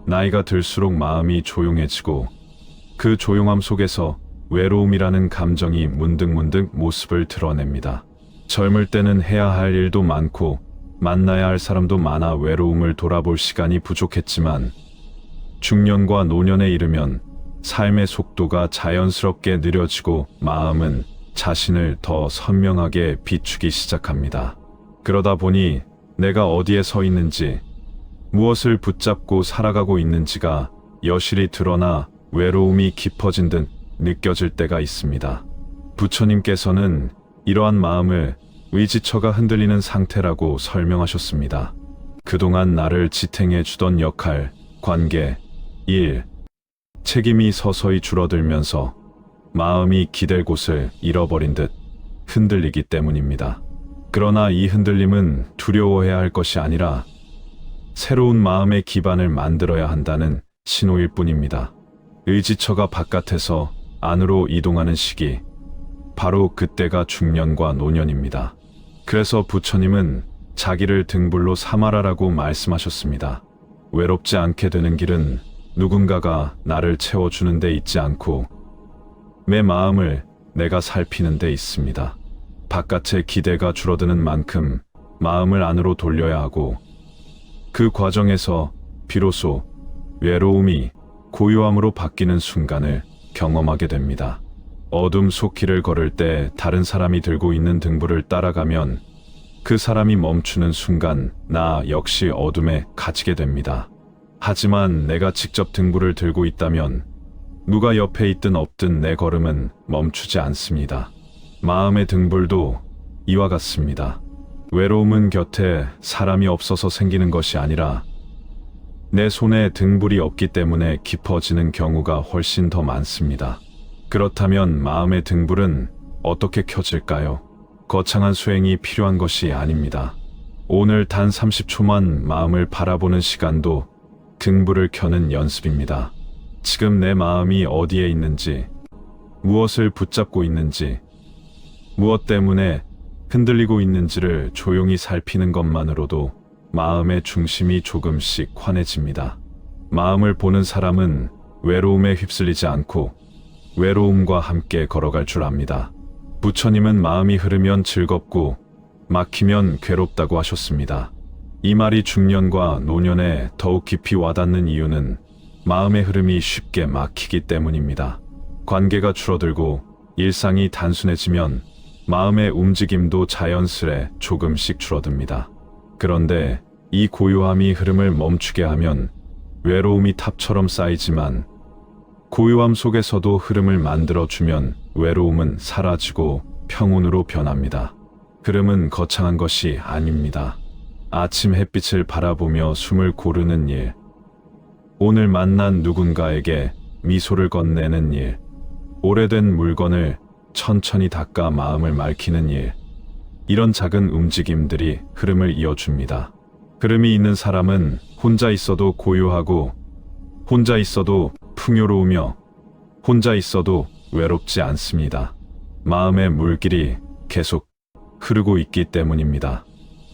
나이가 들수록 마음이 조용해지고 그 조용함 속에서 외로움이라는 감정이 문득문득 모습을 드러냅니다. 젊을 때는 해야 할 일도 많고 만나야 할 사람도 많아 외로움을 돌아볼 시간이 부족했지만 중년과 노년에 이르면 삶의 속도가 자연스럽게 느려지고 마음은 자신을 더 선명하게 비추기 시작합니다. 그러다 보니 내가 어디에 서 있는지, 무엇을 붙잡고 살아가고 있는지가 여실히 드러나 외로움이 깊어진 듯 느껴질 때가 있습니다. 부처님께서는 이러한 마음을 의지처가 흔들리는 상태라고 설명하셨습니다. 그동안 나를 지탱해 주던 역할, 관계, 일, 책임이 서서히 줄어들면서 마음이 기댈 곳을 잃어버린 듯 흔들리기 때문입니다. 그러나 이 흔들림은 두려워해야 할 것이 아니라 새로운 마음의 기반을 만들어야 한다는 신호일 뿐입니다. 의지처가 바깥에서 안으로 이동하는 시기, 바로 그때가 중년과 노년입니다. 그래서 부처님은 자기를 등불로 삼아라라고 말씀하셨습니다. 외롭지 않게 되는 길은 누군가가 나를 채워주는 데 있지 않고 내 마음을 내가 살피는 데 있습니다. 바깥의 기대가 줄어드는 만큼 마음을 안으로 돌려야 하고 그 과정에서 비로소 외로움이 고요함으로 바뀌는 순간을 경험하게 됩니다. 어둠 속 길을 걸을 때 다른 사람이 들고 있는 등불을 따라가면 그 사람이 멈추는 순간 나 역시 어둠에 갇히게 됩니다. 하지만 내가 직접 등불을 들고 있다면 누가 옆에 있든 없든 내 걸음은 멈추지 않습니다. 마음의 등불도 이와 같습니다. 외로움은 곁에 사람이 없어서 생기는 것이 아니라 내 손에 등불이 없기 때문에 깊어지는 경우가 훨씬 더 많습니다. 그렇다면 마음의 등불은 어떻게 켜질까요? 거창한 수행이 필요한 것이 아닙니다. 오늘 단 30초만 마음을 바라보는 시간도 등불을 켜는 연습입니다. 지금 내 마음이 어디에 있는지, 무엇을 붙잡고 있는지, 무엇 때문에 흔들리고 있는지를 조용히 살피는 것만으로도 마음의 중심이 조금씩 환해집니다. 마음을 보는 사람은 외로움에 휩쓸리지 않고 외로움과 함께 걸어갈 줄 압니다. 부처님은 마음이 흐르면 즐겁고 막히면 괴롭다고 하셨습니다. 이 말이 중년과 노년에 더욱 깊이 와닿는 이유는 마음의 흐름이 쉽게 막히기 때문입니다. 관계가 줄어들고 일상이 단순해지면 마음의 움직임도 자연스레 조금씩 줄어듭니다. 그런데 이 고요함이 흐름을 멈추게 하면 외로움이 탑처럼 쌓이지만 고요함 속에서도 흐름을 만들어주면 외로움은 사라지고 평온으로 변합니다. 흐름은 거창한 것이 아닙니다. 아침 햇빛을 바라보며 숨을 고르는 일, 오늘 만난 누군가에게 미소를 건네는 일, 오래된 물건을 천천히 닦아 마음을 맑히는 일, 이런 작은 움직임들이 흐름을 이어줍니다. 흐름이 있는 사람은 혼자 있어도 고요하고 혼자 있어도 풍요로우며 혼자 있어도 외롭지 않습니다. 마음의 물길이 계속 흐르고 있기 때문입니다.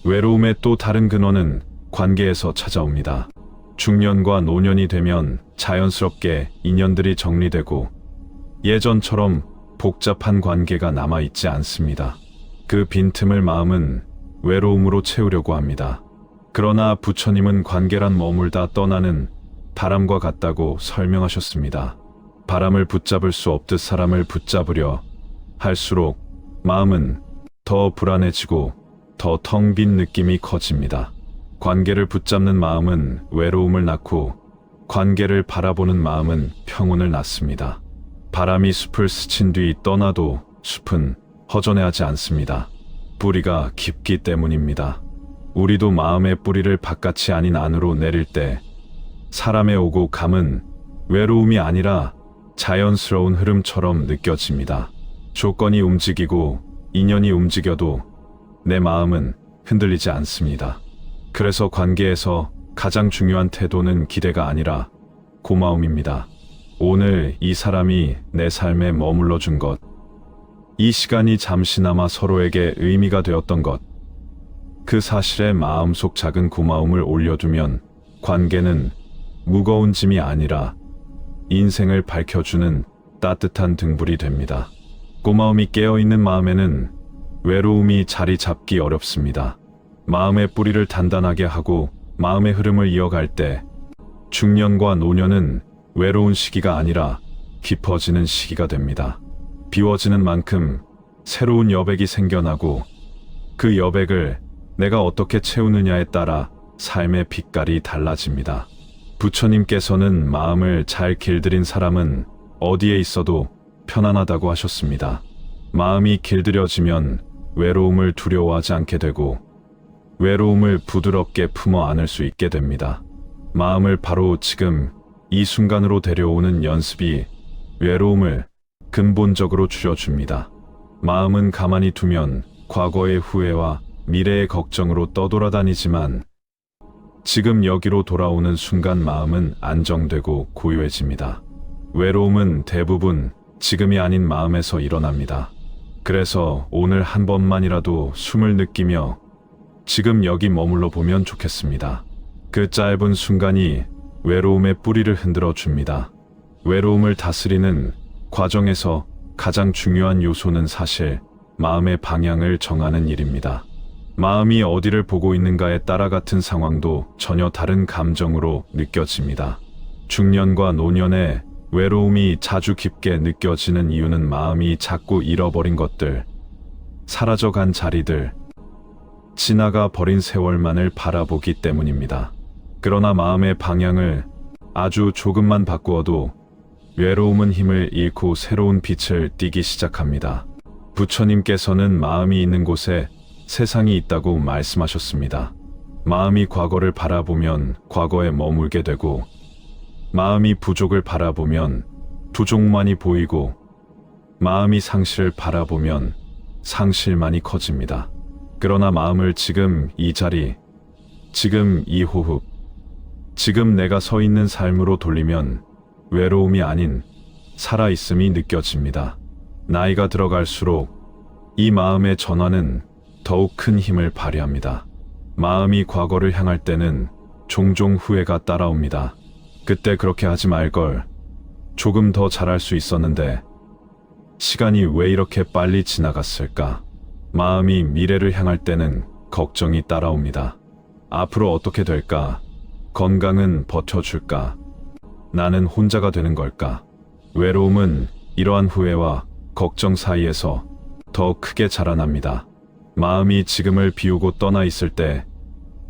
외로움의 또 다른 근원은 관계에서 찾아옵니다. 중년과 노년이 되면 자연스럽게 인연들이 정리되고 예전처럼 복잡한 관계가 남아있지 않습니다. 그 빈틈을 마음은 외로움으로 채우려고 합니다. 그러나 부처님은 관계란 머물다 떠나는 바람과 같다고 설명하셨습니다. 바람을 붙잡을 수 없듯 사람을 붙잡으려 할수록 마음은 더 불안해지고 더 텅 빈 느낌이 커집니다. 관계를 붙잡는 마음은 외로움을 낳고 관계를 바라보는 마음은 평온을 낳습니다. 바람이 숲을 스친 뒤 떠나도 숲은 허전해하지 않습니다. 뿌리가 깊기 때문입니다. 우리도 마음의 뿌리를 바깥이 아닌 안으로 내릴 때 사람의 오고 감은 외로움이 아니라 자연스러운 흐름처럼 느껴집니다. 조건이 움직이고 인연이 움직여도 내 마음은 흔들리지 않습니다. 그래서 관계에서 가장 중요한 태도는 기대가 아니라 고마움입니다. 오늘 이 사람이 내 삶에 머물러 준 것, 이 시간이 잠시나마 서로에게 의미가 되었던 것, 그 사실에 마음속 작은 고마움을 올려두면 관계는 무거운 짐이 아니라 인생을 밝혀주는 따뜻한 등불이 됩니다. 고마움이 깨어있는 마음에는 외로움이 자리 잡기 어렵습니다. 마음의 뿌리를 단단하게 하고 마음의 흐름을 이어갈 때 중년과 노년은 외로운 시기가 아니라 깊어지는 시기가 됩니다. 비워지는 만큼 새로운 여백이 생겨나고 그 여백을 내가 어떻게 채우느냐에 따라 삶의 빛깔이 달라집니다. 부처님께서는 마음을 잘 길들인 사람은 어디에 있어도 편안하다고 하셨습니다. 마음이 길들여지면 외로움을 두려워하지 않게 되고 외로움을 부드럽게 품어 안을 수 있게 됩니다. 마음을 바로 지금 이 순간으로 데려오는 연습이 외로움을 근본적으로 줄여줍니다. 마음은 가만히 두면 과거의 후회와 미래의 걱정으로 떠돌아다니지만 지금 여기로 돌아오는 순간 마음은 안정되고 고요해집니다. 외로움은 대부분 지금이 아닌 마음에서 일어납니다. 그래서 오늘 한 번만이라도 숨을 느끼며 지금 여기 머물러 보면 좋겠습니다. 그 짧은 순간이 외로움의 뿌리를 흔들어 줍니다. 외로움을 다스리는 과정에서 가장 중요한 요소는 사실 마음의 방향을 정하는 일입니다. 마음이 어디를 보고 있는가에 따라 같은 상황도 전혀 다른 감정으로 느껴집니다. 중년과 노년에 외로움이 자주 깊게 느껴지는 이유는 마음이 자꾸 잃어버린 것들, 사라져간 자리들, 지나가 버린 세월만을 바라보기 때문입니다. 그러나 마음의 방향을 아주 조금만 바꾸어도 외로움은 힘을 잃고 새로운 빛을 띠기 시작합니다. 부처님께서는 마음이 있는 곳에 세상이 있다고 말씀하셨습니다. 마음이 과거를 바라보면 과거에 머물게 되고 마음이 부족을 바라보면 부족만이 보이고 마음이 상실을 바라보면 상실만이 커집니다. 그러나 마음을 지금 이 자리, 지금 이 호흡, 지금 내가 서 있는 삶으로 돌리면 외로움이 아닌 살아있음이 느껴집니다. 나이가 들어갈수록 이 마음의 전환은 더욱 큰 힘을 발휘합니다. 마음이 과거를 향할 때는 종종 후회가 따라옵니다. 그때 그렇게 하지 말걸. 조금 더 잘할 수 있었는데 시간이 왜 이렇게 빨리 지나갔을까? 마음이 미래를 향할 때는 걱정이 따라옵니다. 앞으로 어떻게 될까? 건강은 버텨줄까? 나는 혼자가 되는 걸까? 외로움은 이러한 후회와 걱정 사이에서 더 크게 자라납니다. 마음이 지금을 비우고 떠나 있을 때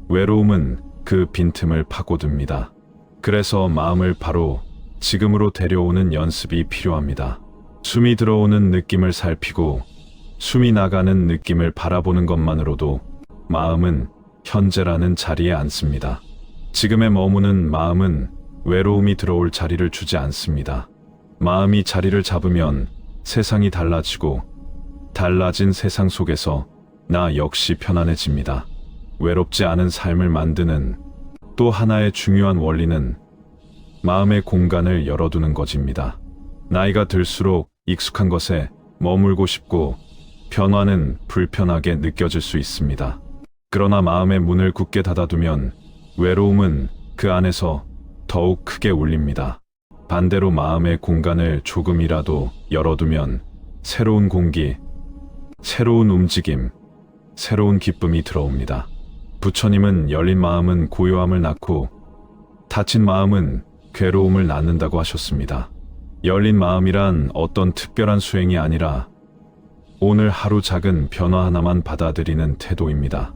외로움은 그 빈틈을 파고듭니다. 그래서 마음을 바로 지금으로 데려오는 연습이 필요합니다. 숨이 들어오는 느낌을 살피고 숨이 나가는 느낌을 바라보는 것만으로도 마음은 현재라는 자리에 앉습니다. 지금에 머무는 마음은 외로움이 들어올 자리를 주지 않습니다. 마음이 자리를 잡으면 세상이 달라지고 달라진 세상 속에서 나 역시 편안해집니다. 외롭지 않은 삶을 만드는 또 하나의 중요한 원리는 마음의 공간을 열어두는 것입니다. 나이가 들수록 익숙한 것에 머물고 싶고 변화는 불편하게 느껴질 수 있습니다. 그러나 마음의 문을 굳게 닫아두면 외로움은 그 안에서 더욱 크게 울립니다. 반대로 마음의 공간을 조금이라도 열어두면 새로운 공기, 새로운 움직임, 새로운 기쁨이 들어옵니다. 부처님은 열린 마음은 고요함을 낳고 닫힌 마음은 괴로움을 낳는다고 하셨습니다. 열린 마음이란 어떤 특별한 수행이 아니라 오늘 하루 작은 변화 하나만 받아들이는 태도입니다.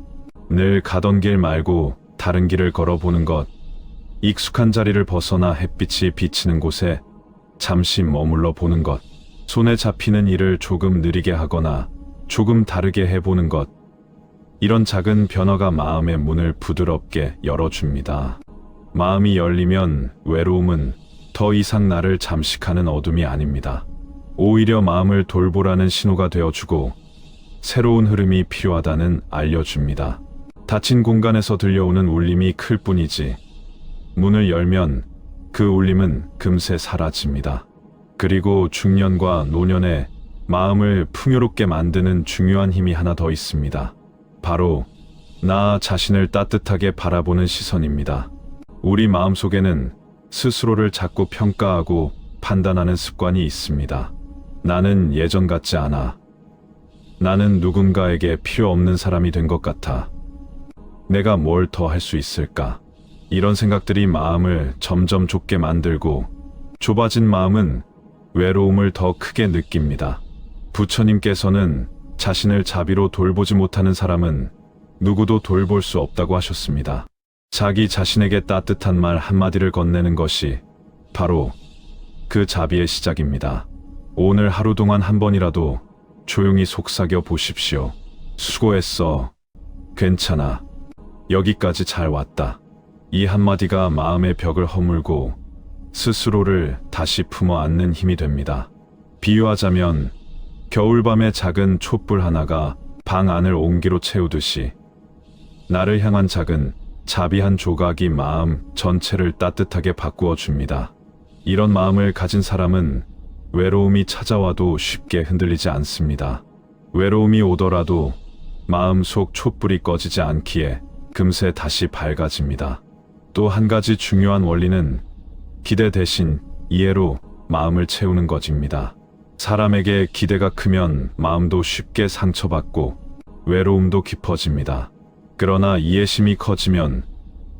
늘 가던 길 말고 다른 길을 걸어보는 것, 익숙한 자리를 벗어나 햇빛이 비치는 곳에 잠시 머물러 보는 것, 손에 잡히는 일을 조금 느리게 하거나 조금 다르게 해보는 것, 이런 작은 변화가 마음의 문을 부드럽게 열어줍니다. 마음이 열리면 외로움은 더 이상 나를 잠식하는 어둠이 아닙니다. 오히려 마음을 돌보라는 신호가 되어주고 새로운 흐름이 필요하다는 알려줍니다. 닫힌 공간에서 들려오는 울림이 클 뿐이지 문을 열면 그 울림은 금세 사라집니다. 그리고 중년과 노년에 마음을 풍요롭게 만드는 중요한 힘이 하나 더 있습니다. 바로 나 자신을 따뜻하게 바라보는 시선입니다. 우리 마음속에는 스스로를 자꾸 평가하고 판단하는 습관이 있습니다. 나는 예전 같지 않아. 나는 누군가에게 필요 없는 사람이 된 것 같아. 내가 뭘 더 할 수 있을까? 이런 생각들이 마음을 점점 좁게 만들고 좁아진 마음은 외로움을 더 크게 느낍니다. 부처님께서는 자신을 자비로 돌보지 못하는 사람은 누구도 돌볼 수 없다고 하셨습니다. 자기 자신에게 따뜻한 말 한마디를 건네는 것이 바로 그 자비의 시작입니다. 오늘 하루 동안 한 번이라도 조용히 속삭여 보십시오. 수고했어. 괜찮아. 여기까지 잘 왔다. 이 한마디가 마음의 벽을 허물고 스스로를 다시 품어 안는 힘이 됩니다. 비유하자면 겨울밤의 작은 촛불 하나가 방 안을 온기로 채우듯이 나를 향한 작은 자비 한 조각이 마음 전체를 따뜻하게 바꾸어 줍니다. 이런 마음을 가진 사람은 외로움이 찾아와도 쉽게 흔들리지 않습니다. 외로움이 오더라도 마음속 촛불이 꺼지지 않기에 금세 다시 밝아집니다. 또 한 가지 중요한 원리는 기대 대신 이해로 마음을 채우는 것입니다. 사람에게 기대가 크면 마음도 쉽게 상처받고 외로움도 깊어집니다. 그러나 이해심이 커지면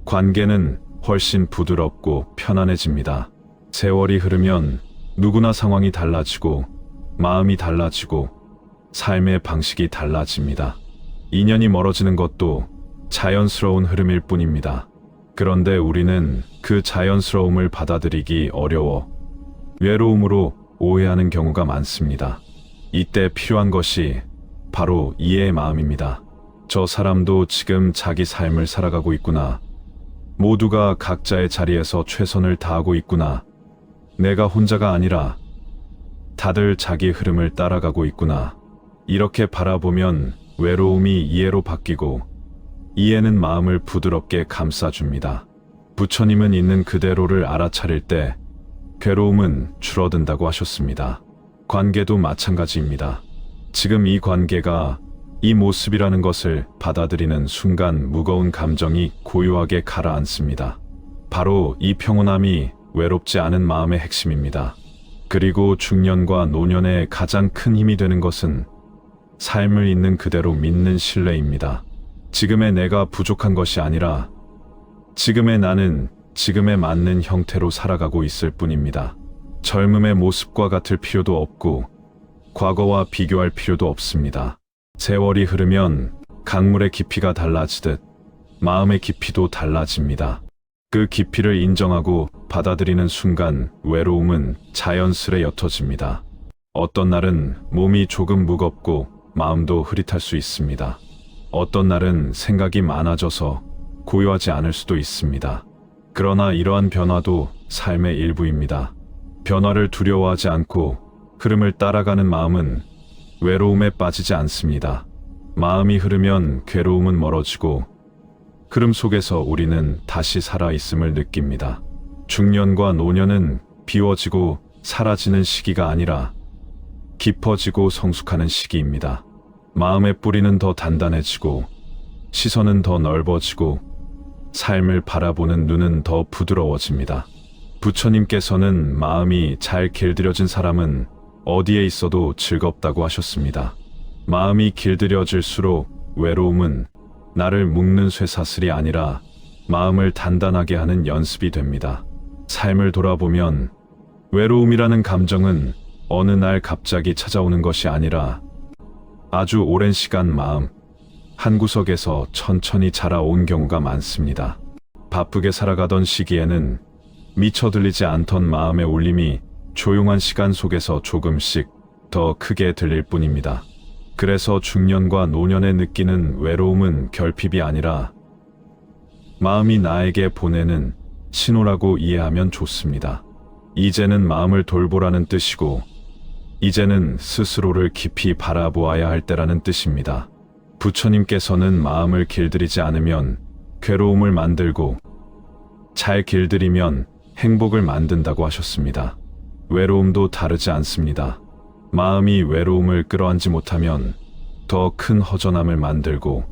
관계는 훨씬 부드럽고 편안해집니다. 세월이 흐르면 누구나 상황이 달라지고 마음이 달라지고 삶의 방식이 달라집니다. 인연이 멀어지는 것도 자연스러운 흐름일 뿐입니다. 그런데 우리는 그 자연스러움을 받아들이기 어려워 외로움으로 오해하는 경우가 많습니다. 이때 필요한 것이 바로 이해의 마음입니다. 저 사람도 지금 자기 삶을 살아가고 있구나. 모두가 각자의 자리에서 최선을 다하고 있구나. 내가 혼자가 아니라 다들 자기 흐름을 따라가고 있구나. 이렇게 바라보면 외로움이 이해로 바뀌고 이해는 마음을 부드럽게 감싸줍니다. 부처님은 있는 그대로를 알아차릴 때 괴로움은 줄어든다고 하셨습니다. 관계도 마찬가지입니다. 지금 이 관계가 이 모습이라는 것을 받아들이는 순간 무거운 감정이 고요하게 가라앉습니다. 바로 이 평온함이 외롭지 않은 마음의 핵심입니다. 그리고 중년과 노년의 가장 큰 힘이 되는 것은 삶을 있는 그대로 믿는 신뢰입니다. 지금의 내가 부족한 것이 아니라 지금의 나는 지금에 맞는 형태로 살아가고 있을 뿐입니다. 젊음의 모습과 같을 필요도 없고 과거와 비교할 필요도 없습니다. 세월이 흐르면 강물의 깊이가 달라지듯 마음의 깊이도 달라집니다. 그 깊이를 인정하고 받아들이는 순간 외로움은 자연스레 옅어집니다. 어떤 날은 몸이 조금 무겁고 마음도 흐릿할 수 있습니다. 어떤 날은 생각이 많아져서 고요하지 않을 수도 있습니다. 그러나 이러한 변화도 삶의 일부입니다. 변화를 두려워하지 않고 흐름을 따라가는 마음은 외로움에 빠지지 않습니다. 마음이 흐르면 괴로움은 멀어지고 흐름 속에서 우리는 다시 살아있음을 느낍니다. 중년과 노년은 비워지고 사라지는 시기가 아니라 깊어지고 성숙하는 시기입니다. 마음의 뿌리는 더 단단해지고 시선은 더 넓어지고 삶을 바라보는 눈은 더 부드러워집니다. 부처님께서는 마음이 잘 길들여진 사람은 어디에 있어도 즐겁다고 하셨습니다. 마음이 길들여질수록 외로움은 나를 묶는 쇠사슬이 아니라 마음을 단단하게 하는 연습이 됩니다. 삶을 돌아보면 외로움이라는 감정은 어느 날 갑자기 찾아오는 것이 아니라 아주 오랜 시간 마음 한구석에서 천천히 자라온 경우가 많습니다. 바쁘게 살아가던 시기에는 미처 들리지 않던 마음의 울림이 조용한 시간 속에서 조금씩 더 크게 들릴 뿐입니다. 그래서 중년과 노년에 느끼는 외로움은 결핍이 아니라 마음이 나에게 보내는 신호라고 이해하면 좋습니다. 이제는 마음을 돌보라는 뜻이고 이제는 스스로를 깊이 바라보아야 할 때라는 뜻입니다. 부처님께서는 마음을 길들이지 않으면 괴로움을 만들고 잘 길들이면 행복을 만든다고 하셨습니다. 외로움도 다르지 않습니다. 마음이 외로움을 끌어안지 못하면 더 큰 허전함을 만들고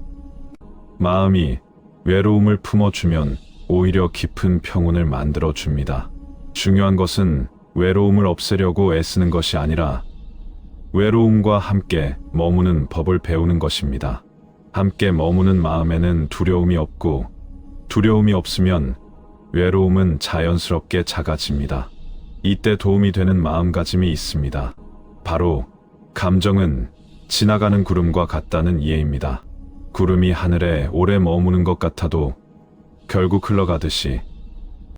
마음이 외로움을 품어주면 오히려 깊은 평온을 만들어 줍니다. 중요한 것은 외로움을 없애려고 애쓰는 것이 아니라 외로움과 함께 머무는 법을 배우는 것입니다. 함께 머무는 마음에는 두려움이 없고, 두려움이 없으면 외로움은 자연스럽게 작아집니다. 이때 도움이 되는 마음가짐이 있습니다. 바로 감정은 지나가는 구름과 같다는 이해입니다. 구름이 하늘에 오래 머무는 것 같아도 결국 흘러가듯이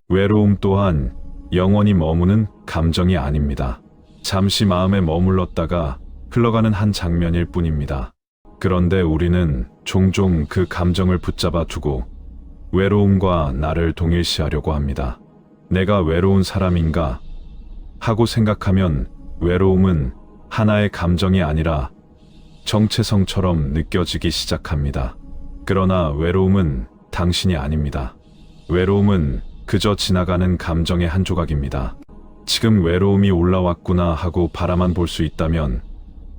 외로움 또한 영원히 머무는 감정이 아닙니다. 잠시 마음에 머물렀다가 흘러가는 한 장면일 뿐입니다. 그런데 우리는 종종 그 감정을 붙잡아 두고 외로움과 나를 동일시하려고 합니다. 내가 외로운 사람인가 하고 생각하면 외로움은 하나의 감정이 아니라 정체성처럼 느껴지기 시작합니다. 그러나 외로움은 당신이 아닙니다. 외로움은 그저 지나가는 감정의 한 조각입니다. 지금 외로움이 올라왔구나 하고 바라만 볼 수 있다면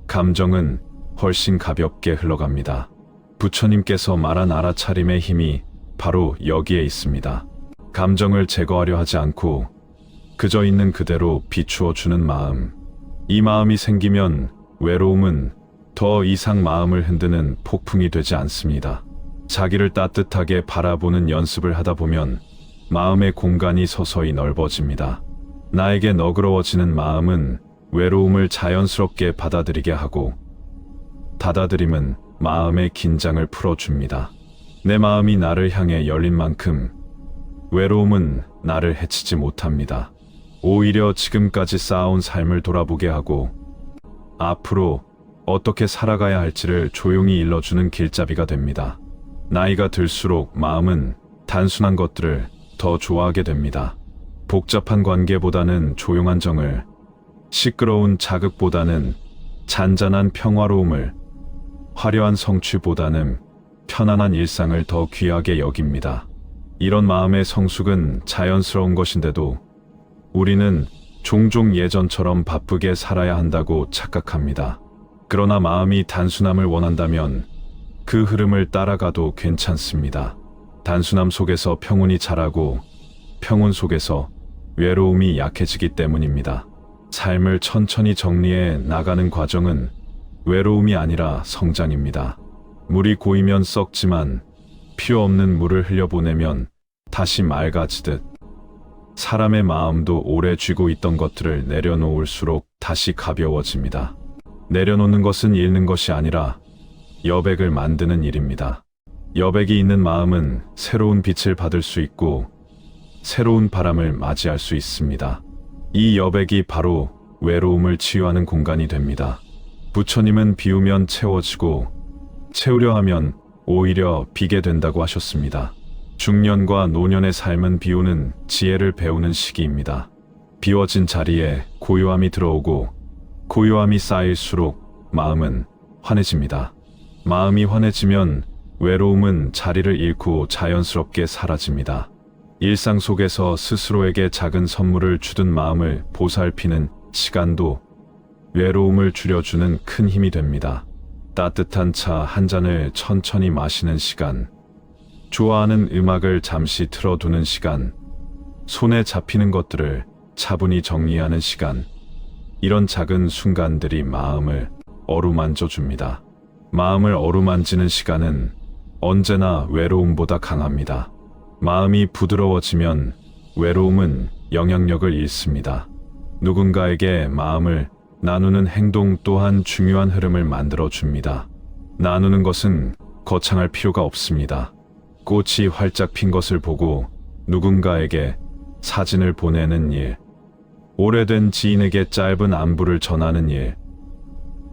감정은 훨씬 가볍게 흘러갑니다. 부처님께서 말한 알아차림의 힘이 바로 여기에 있습니다. 감정을 제거하려 하지 않고 그저 있는 그대로 비추어 주는 마음. 이 마음이 생기면 외로움은 더 이상 마음을 흔드는 폭풍이 되지 않습니다. 자기를 따뜻하게 바라보는 연습을 하다 보면 마음의 공간이 서서히 넓어집니다. 나에게 너그러워지는 마음은 외로움을 자연스럽게 받아들이게 하고, 받아들임은 마음의 긴장을 풀어줍니다. 내 마음이 나를 향해 열린 만큼 외로움은 나를 해치지 못합니다. 오히려 지금까지 쌓아온 삶을 돌아보게 하고 앞으로 어떻게 살아가야 할지를 조용히 일러주는 길잡이가 됩니다. 나이가 들수록 마음은 단순한 것들을 더 좋아하게 됩니다. 복잡한 관계보다는 조용한 정을, 시끄러운 자극보다는 잔잔한 평화로움을, 화려한 성취보다는 편안한 일상을 더 귀하게 여깁니다. 이런 마음의 성숙은 자연스러운 것인데도 우리는 종종 예전처럼 바쁘게 살아야 한다고 착각합니다. 그러나 마음이 단순함을 원한다면 그 흐름을 따라가도 괜찮습니다. 단순함 속에서 평온이 자라고 평온 속에서 외로움이 약해지기 때문입니다. 삶을 천천히 정리해 나가는 과정은 외로움이 아니라 성장입니다. 물이 고이면 썩지만 필요 없는 물을 흘려보내면 다시 맑아지듯 사람의 마음도 오래 쥐고 있던 것들을 내려놓을수록 다시 가벼워집니다. 내려놓는 것은 잃는 것이 아니라 여백을 만드는 일입니다. 여백이 있는 마음은 새로운 빛을 받을 수 있고 새로운 바람을 맞이할 수 있습니다. 이 여백이 바로 외로움을 치유하는 공간이 됩니다. 부처님은 비우면 채워지고 채우려 하면 오히려 비게 된다고 하셨습니다. 중년과 노년의 삶은 비우는 지혜를 배우는 시기입니다. 비워진 자리에 고요함이 들어오고 고요함이 쌓일수록 마음은 환해집니다. 마음이 환해지면 외로움은 자리를 잃고 자연스럽게 사라집니다. 일상 속에서 스스로에게 작은 선물을 주듯 마음을 보살피는 시간도 외로움을 줄여주는 큰 힘이 됩니다. 따뜻한 차 한 잔을 천천히 마시는 시간, 좋아하는 음악을 잠시 틀어두는 시간, 손에 잡히는 것들을 차분히 정리하는 시간, 이런 작은 순간들이 마음을 어루만져 줍니다. 마음을 어루만지는 시간은 언제나 외로움보다 강합니다. 마음이 부드러워지면 외로움은 영향력을 잃습니다. 누군가에게 마음을 나누는 행동 또한 중요한 흐름을 만들어 줍니다. 나누는 것은 거창할 필요가 없습니다. 꽃이 활짝 핀 것을 보고 누군가에게 사진을 보내는 일, 오래된 지인에게 짧은 안부를 전하는 일,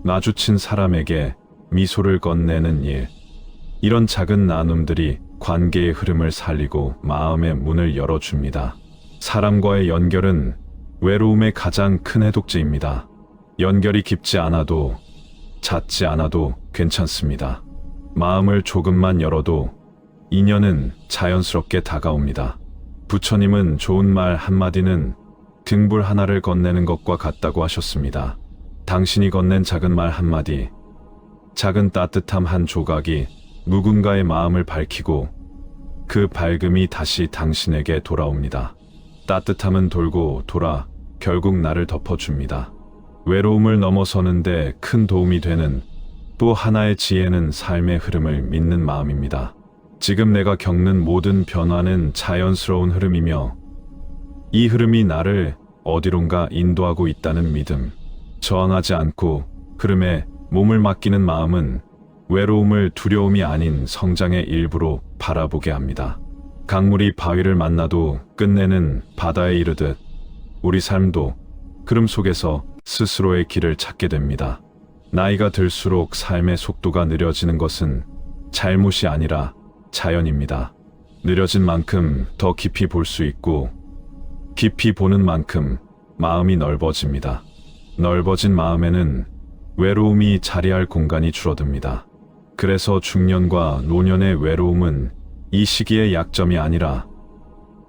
마주친 사람에게 미소를 건네는 일, 이런 작은 나눔들이 관계의 흐름을 살리고 마음의 문을 열어줍니다. 사람과의 연결은 외로움의 가장 큰 해독제입니다. 연결이 깊지 않아도, 잦지 않아도 괜찮습니다. 마음을 조금만 열어도 인연은 자연스럽게 다가옵니다. 부처님은 좋은 말 한마디는 등불 하나를 건네는 것과 같다고 하셨습니다. 당신이 건넨 작은 말 한마디, 작은 따뜻함 한 조각이 누군가의 마음을 밝히고 그 밝음이 다시 당신에게 돌아옵니다. 따뜻함은 돌고 돌아 결국 나를 덮어줍니다. 외로움을 넘어서는데 큰 도움이 되는 또 하나의 지혜는 삶의 흐름을 믿는 마음입니다. 지금 내가 겪는 모든 변화는 자연스러운 흐름이며 이 흐름이 나를 어디론가 인도하고 있다는 믿음. 저항하지 않고 흐름에 몸을 맡기는 마음은 외로움을 두려움이 아닌 성장의 일부로 바라보게 합니다. 강물이 바위를 만나도 끝내는 바다에 이르듯 우리 삶도 흐름 속에서 스스로의 길을 찾게 됩니다. 나이가 들수록 삶의 속도가 느려지는 것은 잘못이 아니라 자연입니다. 느려진 만큼 더 깊이 볼 수 있고 깊이 보는 만큼 마음이 넓어집니다. 넓어진 마음에는 외로움이 자리할 공간이 줄어듭니다. 그래서 중년과 노년의 외로움은 이 시기의 약점이 아니라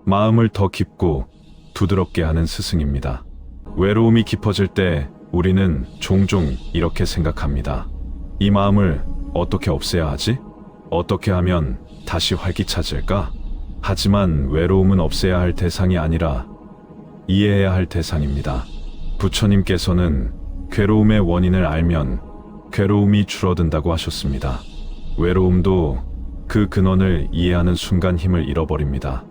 마음을 더 깊고 부드럽게 하는 스승입니다. 외로움이 깊어질 때 우리는 종종 이렇게 생각합니다. 이 마음을 어떻게 없애야 하지? 어떻게 하면 다시 활기차질까? 하지만 외로움은 없애야 할 대상이 아니라 이해해야 할 대상입니다. 부처님께서는 괴로움의 원인을 알면 괴로움이 줄어든다고 하셨습니다. 외로움도 그 근원을 이해하는 순간 힘을 잃어버립니다.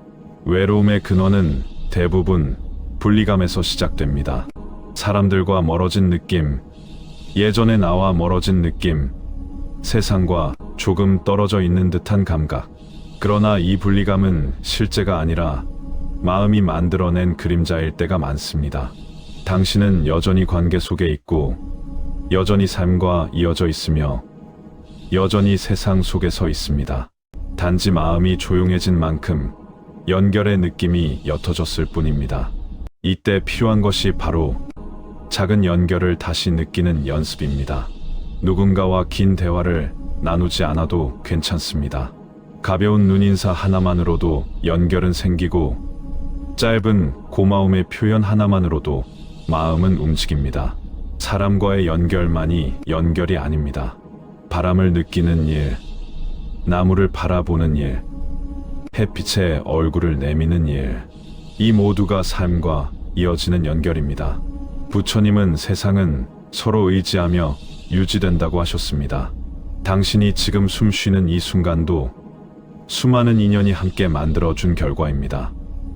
외로움의 근원은 대부분 분리감에서 시작됩니다. 사람들과 멀어진 느낌, 예전의 나와 멀어진 느낌, 세상과 조금 떨어져 있는 듯한 감각. 그러나 이 분리감은 실제가 아니라 마음이 만들어낸 그림자일 때가 많습니다. 당신은 여전히 관계 속에 있고, 여전히 삶과 이어져 있으며, 여전히 세상 속에 서 있습니다. 단지 마음이 조용해진 만큼 연결의 느낌이 옅어졌을 뿐입니다. 이때 필요한 것이 바로 작은 연결을 다시 느끼는 연습입니다. 누군가와 긴 대화를 나누지 않아도 괜찮습니다. 가벼운 눈인사 하나만으로도 연결은 생기고 짧은 고마움의 표현 하나만으로도 마음은 움직입니다. 사람과의 연결만이 연결이 아닙니다. 바람을 느끼는 일, 나무를 바라보는 일, 햇빛에 얼굴을 내미는 일, 이 모두가 삶과 이어지는 연결입니다. 부처님은 세상은 서로 의지하며 유지된다고 하셨습니다. 당신이 지금 숨 쉬는 이 순간도 수많은 인연이 함께 만들어준 결과입니다.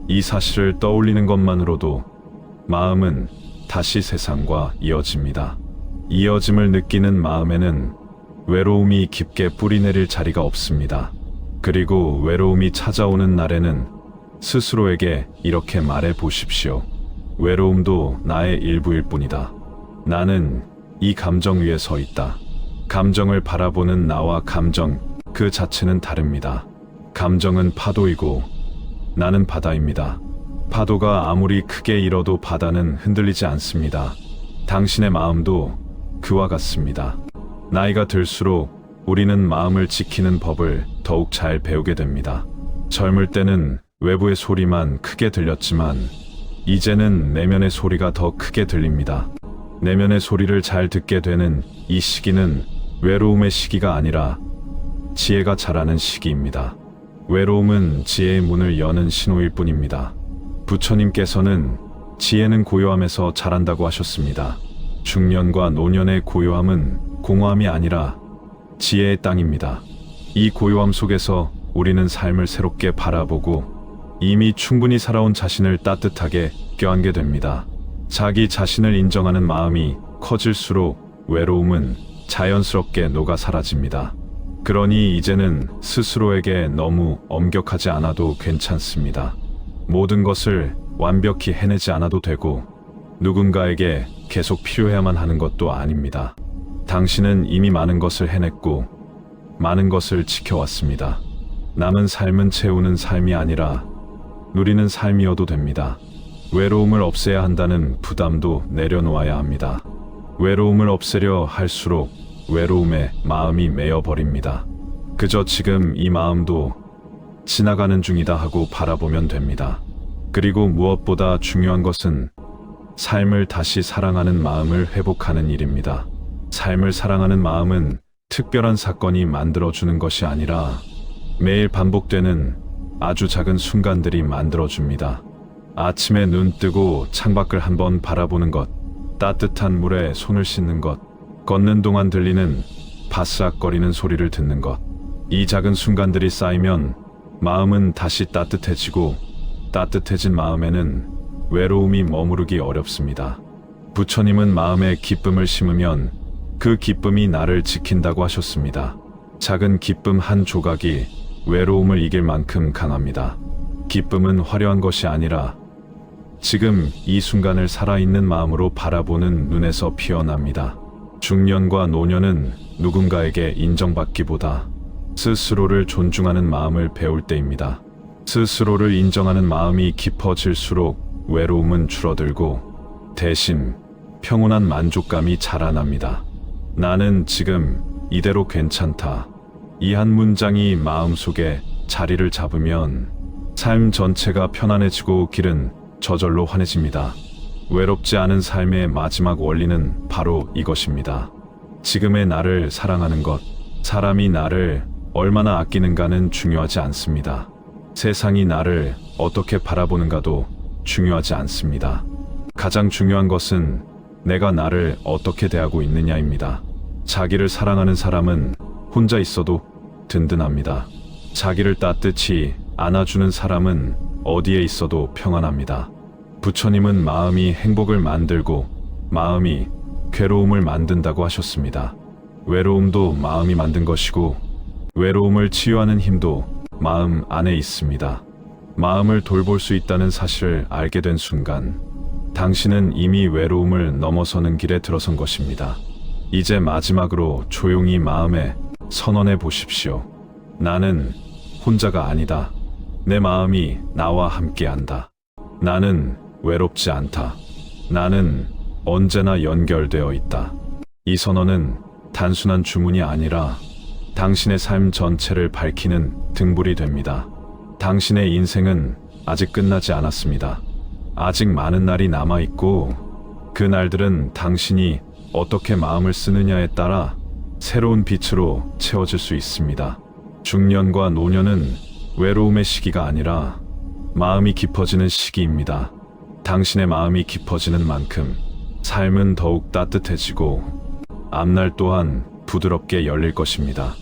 이 사실을 떠올리는 것만으로도 마음은 다시 세상과 이어집니다. 이어짐을 느끼는 마음에는 외로움이 깊게 뿌리내릴 자리가 없습니다. 그리고 외로움이 찾아오는 날에는 스스로에게 이렇게 말해 보십시오. 외로움도 나의 일부일 뿐이다. 나는 이 감정 위에 서 있다. 감정을 바라보는 나와 감정 그 자체는 다릅니다. 감정은 파도이고 나는 바다입니다. 파도가 아무리 크게 일어도 바다는 흔들리지 않습니다. 당신의 마음도 그와 같습니다. 나이가 들수록 우리는 마음을 지키는 법을 더욱 잘 배우게 됩니다. 젊을 때는 외부의 소리만 크게 들렸지만 이제는 내면의 소리가 더 크게 들립니다. 내면의 소리를 잘 듣게 되는 이 시기는 외로움의 시기가 아니라 지혜가 자라는 시기입니다. 외로움은 지혜의 문을 여는 신호일 뿐입니다. 부처님께서는 지혜는 고요함에서 자란다고 하셨습니다. 중년과 노년의 고요함은 공허함이 아니라 지혜의 땅입니다. 이 고요함 속에서 우리는 삶을 새롭게 바라보고 이미 충분히 살아온 자신을 따뜻하게 껴안게 됩니다. 자기 자신을 인정하는 마음이 커질수록 외로움은 자연스럽게 녹아 사라집니다. 그러니 이제는 스스로에게 너무 엄격하지 않아도 괜찮습니다. 모든 것을 완벽히 해내지 않아도 되고 누군가에게 계속 필요해야만 하는 것도 아닙니다. 당신은 이미 많은 것을 해냈고 많은 것을 지켜왔습니다. 남은 삶은 채우는 삶이 아니라 누리는 삶이어도 됩니다. 외로움을 없애야 한다는 부담도 내려놓아야 합니다. 외로움을 없애려 할수록 외로움에 마음이 메어버립니다. 그저 지금 이 마음도 지나가는 중이다 하고 바라보면 됩니다. 그리고 무엇보다 중요한 것은 삶을 다시 사랑하는 마음을 회복하는 일입니다. 삶을 사랑하는 마음은 특별한 사건이 만들어주는 것이 아니라 매일 반복되는 아주 작은 순간들이 만들어줍니다. 아침에 눈 뜨고 창밖을 한번 바라보는 것, 따뜻한 물에 손을 씻는 것, 걷는 동안 들리는 바스락거리는 소리를 듣는 것. 이 작은 순간들이 쌓이면 마음은 다시 따뜻해지고, 따뜻해진 마음에는 외로움이 머무르기 어렵습니다. 부처님은 마음에 기쁨을 심으면 그 기쁨이 나를 지킨다고 하셨습니다. 작은 기쁨 한 조각이 외로움을 이길 만큼 강합니다. 기쁨은 화려한 것이 아니라 지금 이 순간을 살아있는 마음으로 바라보는 눈에서 피어납니다. 중년과 노년은 누군가에게 인정받기보다 스스로를 존중하는 마음을 배울 때입니다. 스스로를 인정하는 마음이 깊어질수록 외로움은 줄어들고 대신 평온한 만족감이 자라납니다. 나는 지금 이대로 괜찮다. 이 한 문장이 마음속에 자리를 잡으면 삶 전체가 편안해지고 길은 저절로 환해집니다. 외롭지 않은 삶의 마지막 원리는 바로 이것입니다. 지금의 나를 사랑하는 것, 사람이 나를 얼마나 아끼는가는 중요하지 않습니다. 세상이 나를 어떻게 바라보는가도 중요하지 않습니다. 가장 중요한 것은 내가 나를 어떻게 대하고 있느냐입니다. 자기를 사랑하는 사람은 혼자 있어도 든든합니다. 자기를 따뜻히 안아주는 사람은 어디에 있어도 평안합니다. 부처님은 마음이 행복을 만들고 마음이 괴로움을 만든다고 하셨습니다. 외로움도 마음이 만든 것이고 외로움을 치유하는 힘도 마음 안에 있습니다. 마음을 돌볼 수 있다는 사실을 알게 된 순간 당신은 이미 외로움을 넘어서는 길에 들어선 것입니다. 이제 마지막으로 조용히 마음에 선언해 보십시오. 나는 혼자가 아니다. 내 마음이 나와 함께한다. 나는 외롭지 않다. 나는 언제나 연결되어 있다. 이 선언은 단순한 주문이 아니라 당신의 삶 전체를 밝히는 등불이 됩니다. 당신의 인생은 아직 끝나지 않았습니다. 아직 많은 날이 남아있고 그 날들은 당신이 어떻게 마음을 쓰느냐에 따라 새로운 빛으로 채워질 수 있습니다. 중년과 노년은 외로움의 시기가 아니라 마음이 깊어지는 시기입니다. 당신의 마음이 깊어지는 만큼 삶은 더욱 따뜻해지고 앞날 또한 부드럽게 열릴 것입니다.